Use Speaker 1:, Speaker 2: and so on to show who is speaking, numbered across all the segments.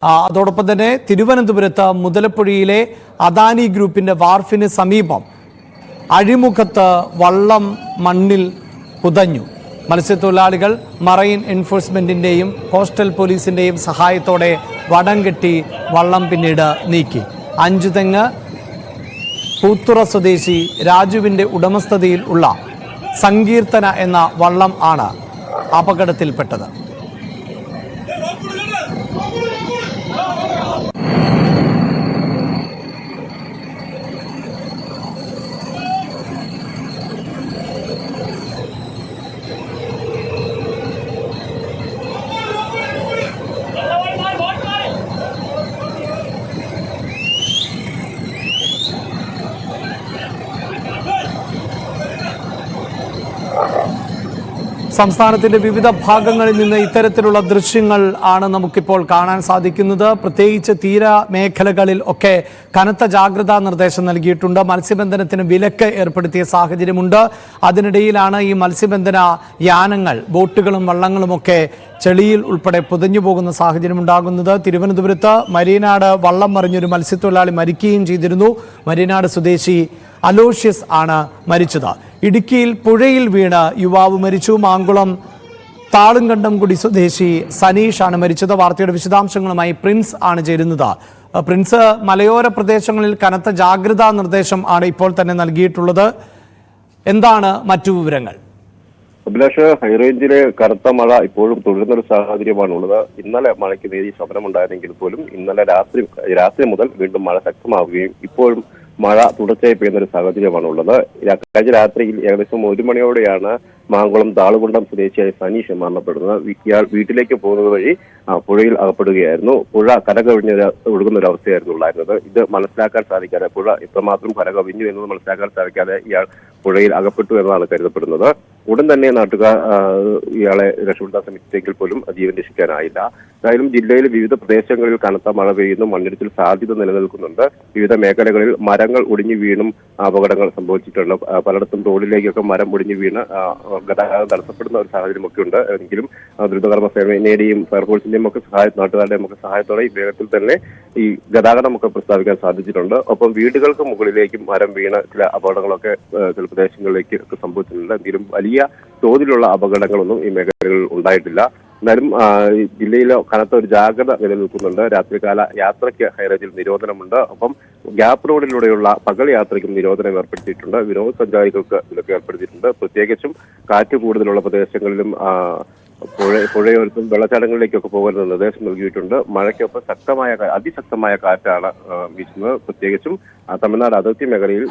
Speaker 1: അതോടൊപ്പം തന്നെ തിരുവനന്തപുരത്ത് മുതലപ്പുഴയിലെ അദാനി ഗ്രൂപ്പിന്റെ വാർഫിന് സമീപം അഴിമുഖത്ത് വള്ളം മണ്ണിൽ പുതഞ്ഞു. മത്സ്യത്തൊഴിലാളികൾ മറൈൻ എൻഫോഴ്സ്മെന്റിന്റെയും കോസ്റ്റൽ പോലീസിന്റെയും സഹായത്തോടെ വടം കെട്ടി വള്ളം പിന്നീട് നീക്കി. അഞ്ചുതെങ്ങ് പൂത്തുറ സ്വദേശി രാജുവിന്റെ ഉടമസ്ഥതയിൽ ഉള്ള സങ്കീർത്തന എന്ന വള്ളം ആണ് അപകടത്തിൽപ്പെട്ടത്. സംസ്ഥാനത്തിന്റെ വിവിധ ഭാഗങ്ങളിൽ നിന്ന് ഇത്തരത്തിലുള്ള ദൃശ്യങ്ങൾ ആണ് നമുക്കിപ്പോൾ കാണാൻ സാധിക്കുന്നത്. പ്രത്യേകിച്ച് തീര മേഖലകളിൽ ഒക്കെ കനത്ത ജാഗ്രതാ നിർദ്ദേശം നൽകിയിട്ടുണ്ട്. മത്സ്യബന്ധനത്തിന് വിലക്ക് ഏർപ്പെടുത്തിയ സാഹചര്യമുണ്ട്. അതിനിടയിലാണ് ഈ മത്സ്യബന്ധന യാനങ്ങൾ, ബോട്ടുകളും വള്ളങ്ങളുമൊക്കെ ചെളിയിൽ ഉൾപ്പെടെ പുതഞ്ഞു പോകുന്ന സാഹചര്യം ഉണ്ടാകുന്നത്. തിരുവനന്തപുരത്ത് മരീനാട് വള്ളം മറിഞ്ഞൊരു മത്സ്യത്തൊഴിലാളി മരിക്കുകയും ചെയ്തിരുന്നു. മരീനാട് സ്വദേശി അലോഷ്യസ് ആണ് മരിച്ചത്. ഇടുക്കിയിൽ പുഴയിൽ വീണ് യുവാവ് മരിച്ചു. മാങ്കുളം താളുംകണ്ടംകുടി സ്വദേശി സനീഷ് ആണ് മരിച്ചത്. വാർത്തയുടെ വിശദാംശങ്ങളുമായി പ്രിൻസ് ആണ് ചേരുന്നത്. പ്രിൻസ്, മലയോര പ്രദേശങ്ങളിൽ കനത്ത ജാഗ്രതാ നിർദ്ദേശം ആണ് ഇപ്പോൾ തന്നെ നൽകിയിട്ടുള്ളത്. എന്താണ് മറ്റു വിവരങ്ങൾ?
Speaker 2: അഭിലാഷ്, ഹൈറേഞ്ചിലെ കനത്ത മഴ ഇപ്പോഴും തുടരുന്നൊരു സാഹചര്യമാണുള്ളത്. ഇന്നലെ മഴയ്ക്ക് നേരിയ ശമനമുണ്ടായിരുന്നെങ്കിൽ പോലും ഇന്നലെ രാത്രി മുതൽ വീണ്ടും മഴ ശക്തമാവുകയും ഇപ്പോഴും മഴ തുടർച്ചയായി പെയ്യുന്ന ഒരു സാഹചര്യമാണുള്ളത്. കഴിഞ്ഞ രാത്രിയിൽ ഏകദേശം 1 മണിയോടെയാണ് മാങ്കുളം താളുകുണ്ടം സ്വദേശിയായ സനീഷ് മരണപ്പെടുന്നത്. ഇയാൾ വീട്ടിലേക്ക് പോകുന്നത് വഴി പുഴയിൽ അകപ്പെടുകയായിരുന്നു. പുഴ കരകവിഞ്ഞ് ഒഴുകുന്ന ഒരു അവസ്ഥയായിരുന്നു ഉണ്ടായിരുന്നത്. ഇത് മനസ്സിലാക്കാൻ സാധിക്കാതെ, പുഴ എത്രമാത്രം കരകവിഞ്ഞു എന്നത് മനസ്സിലാക്കാൻ സാധിക്കാതെ ഇയാൾ പുഴയിൽ അകപ്പെട്ടു എന്നതാണ് കരുതപ്പെടുന്നത്. ഉടൻ തന്നെ നാട്ടുകാർ ഇയാളെ രക്ഷപ്പെടുത്താൻ ശ്രമിച്ചെങ്കിൽ പോലും ജീവൻ രക്ഷിക്കാനായില്ല. എന്തായാലും ജില്ലയിലെ വിവിധ പ്രദേശങ്ങളിൽ കനത്ത മഴ പെയ്യുന്നു. മണ്ണിടിച്ചിൽ സാധ്യത നിലനിൽക്കുന്നുണ്ട്. വിവിധ മേഖലകളിൽ മരങ്ങൾ ഒടിഞ്ഞു വീണും അപകടങ്ങൾ സംഭവിച്ചിട്ടുണ്ട്. പലയിടത്തും റോഡിലേക്കൊക്കെ മരം ഒടിഞ്ഞു വീണ് ഗതാഗതം തടസ്സപ്പെടുന്ന ഒരു സാഹചര്യമൊക്കെ ഉണ്ട്. എങ്കിലും ദ്രുതകർമ്മ സേനയുടെയും ഫയർഫോഴ്സിന്റെയും ഒക്കെ നാട്ടുകാരുടെയും ഒക്കെ സഹായത്തോടെ ഈ വേഗത്തിൽ തന്നെ ഈ ഗതാഗതമൊക്കെ പ്രസ്താവിക്കാൻ സാധിച്ചിട്ടുണ്ട്. ഒപ്പം വീടുകൾക്ക് മുകളിലേക്കും മരം വീണ് ചില അപകടങ്ങളൊക്കെ ചില പ്രദേശങ്ങളിലേക്ക് ഒക്കെ സംഭവിച്ചിട്ടുണ്ട്. എങ്കിലും വലിയ തോതിലുള്ള അപകടങ്ങളൊന്നും ഈ മേഖലകളിൽ ഉണ്ടായിട്ടില്ല. എന്നാലും ജില്ലയിൽ കനത്ത ഒരു ജാഗ്രത നിലനിൽക്കുന്നുണ്ട്. രാത്രികാല യാത്രയ്ക്ക് ഹൈറേഞ്ചിൽ നിരോധനമുണ്ട്. ഒപ്പം ഗ്യാപ്പ് റോഡിലൂടെയുള്ള പകൽ യാത്രയ്ക്കും നിരോധനം ഏർപ്പെടുത്തിയിട്ടുണ്ട്. വിനോദസഞ്ചാരികൾക്ക് വിലക്ക് ഏർപ്പെടുത്തിയിട്ടുണ്ട്. പ്രത്യേകിച്ചും കാറ്റ് കൂടുതലുള്ള പ്രദേശങ്ങളിലും പുഴയോരത്തും വെള്ളച്ചാട്ടങ്ങളിലേക്കൊക്കെ പോകുന്ന നിർദ്ദേശം നൽകിയിട്ടുണ്ട്. മഴയ്ക്കൊപ്പം അതിശക്തമായ കാറ്റാണ് വീശുന്നത്. പ്രത്യേകിച്ചും തമിഴ്നാട് അതിർത്തി മേഖലയിൽ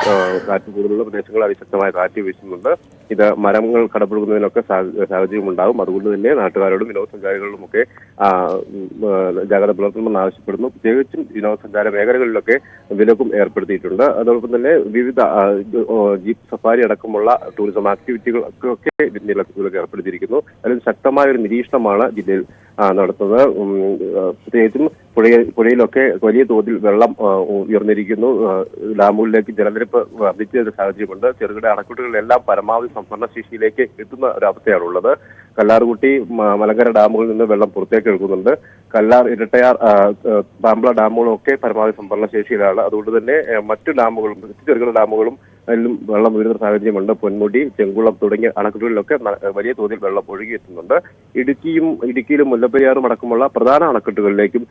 Speaker 2: കാറ്റ് കൂടുതലുള്ള പ്രദേശങ്ങളിൽ അതിശക്തമായ കാറ്റ് വീശുന്നുണ്ട്. ഇത് മരങ്ങൾ കടപുഴകുന്നതിനൊക്കെ സാഹചര്യം ഉണ്ടാകും. അതുകൊണ്ട് തന്നെ നാട്ടുകാരോടും വിനോദസഞ്ചാരികളോടും ഒക്കെ ജാഗ്രത പുലർത്തണമെന്ന് ആവശ്യപ്പെടുന്നു. പ്രത്യേകിച്ചും വിനോദസഞ്ചാര മേഖലകളിലൊക്കെ വിലക്കും ഏർപ്പെടുത്തിയിട്ടുണ്ട്. അതോടൊപ്പം തന്നെ വിവിധ ജീപ്പ് സഫാരി അടക്കമുള്ള ടൂറിസം ആക്ടിവിറ്റികൾക്കൊക്കെ വിലക്ക് ഏർപ്പെടുത്തിയിരിക്കുന്നു. അതിൽ ശക്തമായ ഒരു നിരീക്ഷണമാണ് ജില്ലയിൽ നടത്തുന്നത്. പ്രത്യേകിച്ചും പുഴയിലൊക്കെ വലിയ തോതിൽ വെള്ളം ഉയർന്നിരിക്കുന്നു. ഡാമുകളിലേക്ക് ജലനിരപ്പ് വർദ്ധിച്ച സാഹചര്യമുണ്ട്. ചെറുകിട അണക്കെട്ടുകളിലെല്ലാം പരമാവധി സംഭരണ ശേഷിയിലേക്ക് എത്തുന്ന ഒരവസ്ഥയാണുള്ളത്. കല്ലാർകുട്ടി, മലങ്കര ഡാമുകളിൽ നിന്ന് വെള്ളം പുറത്തേക്ക് എടുക്കുന്നുണ്ട്. കല്ലാർ, ഇരട്ടയാർ, പാമ്പള ഡാമുകളും ഒക്കെ പരമാവധി സംഭരണ ശേഷിയിലാണ്. അതുകൊണ്ട് തന്നെ മറ്റു ഡാമുകളും ചെറുകിട ഡാമുകളും അതിലും വെള്ളം ഉയരുന്ന സാഹചര്യമുണ്ട്. പൊന്മുടി, ചെങ്കുളം തുടങ്ങിയ അണക്കെട്ടുകളിലൊക്കെ വലിയ തോതിൽ വെള്ളം ഒഴുകിയെത്തുന്നുണ്ട്. ഇടുക്കിയിലും മുല്ലപ്പെരിയാറും അടക്കമുള്ള പ്രധാന അണക്കെട്ടുകളിലേക്കും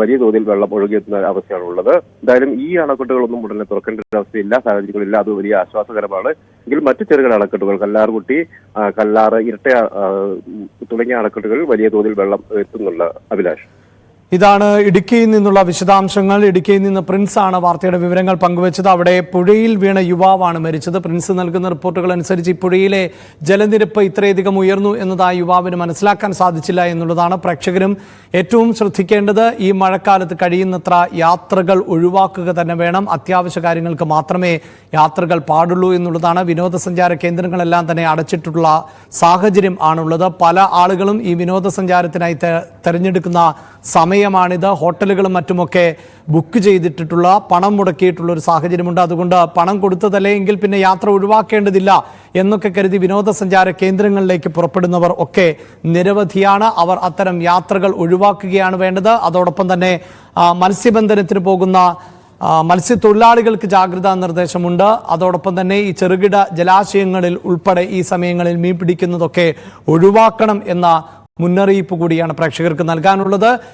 Speaker 2: വലിയ തോതിൽ വെള്ളം ഒഴുകിയെത്തുന്ന അവസ്ഥയാണുള്ളത്. എന്തായാലും ഈ അണക്കെട്ടുകളൊന്നും ഉടനെ തുറക്കേണ്ട ഒരു അവസ്ഥയില്ല, സാഹചര്യങ്ങളില്ല. അത് വലിയ ആശ്വാസകരമാണ്. എങ്കിൽ മറ്റു ചെറുകിട അണക്കെട്ടുകൾ, കല്ലാർകുട്ടി, കല്ലാറ്, ഇരട്ടയാർ തുടങ്ങിയ അണക്കെട്ടുകളിൽ വലിയ തോതിൽ വെള്ളം എത്തുന്നുണ്ട്. അഭിലാഷ്,
Speaker 1: ഇതാണ് ഇടുക്കിയിൽ നിന്നുള്ള വിശദാംശങ്ങൾ. ഇടുക്കിയിൽ നിന്ന് പ്രിൻസ് ആണ് വാർത്തയുടെ വിവരങ്ങൾ പങ്കുവച്ചത്. അവിടെ പുഴയിൽ വീണ യുവാവാണ് മരിച്ചത്. പ്രിൻസ് നൽകുന്ന റിപ്പോർട്ടുകൾ അനുസരിച്ച് ഈ പുഴയിലെ ജലനിരപ്പ് ഇത്രയധികം ഉയർന്നു എന്നത് ആ യുവാവിന് മനസ്സിലാക്കാൻ സാധിച്ചില്ല എന്നുള്ളതാണ്. പ്രേക്ഷകരും ഏറ്റവും ശ്രദ്ധിക്കേണ്ടത് ഈ മഴക്കാലത്ത് കഴിയുന്നത്ര യാത്രകൾ ഒഴിവാക്കുക തന്നെ വേണം. അത്യാവശ്യ കാര്യങ്ങൾക്ക് മാത്രമേ യാത്രകൾ പാടുള്ളൂ എന്നുള്ളതാണ്. വിനോദസഞ്ചാര കേന്ദ്രങ്ങളെല്ലാം തന്നെ അടച്ചിട്ടുള്ള സാഹചര്യം ആണുള്ളത്. പല ആളുകളും ഈ വിനോദസഞ്ചാരത്തിനായി തെരഞ്ഞെടുക്കുന്ന സമയം സമയമാണിത്. ഹോട്ടലുകളും മറ്റുമൊക്കെ ബുക്ക് ചെയ്തിട്ടുള്ള പണം മുടക്കിയിട്ടുള്ള ഒരു സാഹചര്യമുണ്ട്. അതുകൊണ്ട് പണം കൊടുത്തതല്ലേ എങ്കിൽ പിന്നെ യാത്ര ഒഴിവാക്കേണ്ടതില്ല എന്നൊക്കെ കരുതി വിനോദസഞ്ചാര കേന്ദ്രങ്ങളിലേക്ക് പുറപ്പെടുന്നവർ ഒക്കെ നിരവധിയാണ്. അവർ അത്തരം യാത്രകൾ ഒഴിവാക്കുകയാണ് വേണ്ടത്. അതോടൊപ്പം തന്നെ മത്സ്യബന്ധനത്തിന് പോകുന്ന മത്സ്യത്തൊഴിലാളികൾക്ക് ജാഗ്രതാ നിർദ്ദേശമുണ്ട്. അതോടൊപ്പം തന്നെ ഈ ചെറുകിട ജലാശയങ്ങളിൽ ഉൾപ്പെടെ ഈ സമയങ്ങളിൽ മീൻ പിടിക്കുന്നതൊക്കെ ഒഴിവാക്കണം എന്ന മുന്നറിയിപ്പ് കൂടിയാണ് പ്രേക്ഷകർക്ക് നൽകാനുള്ളത്.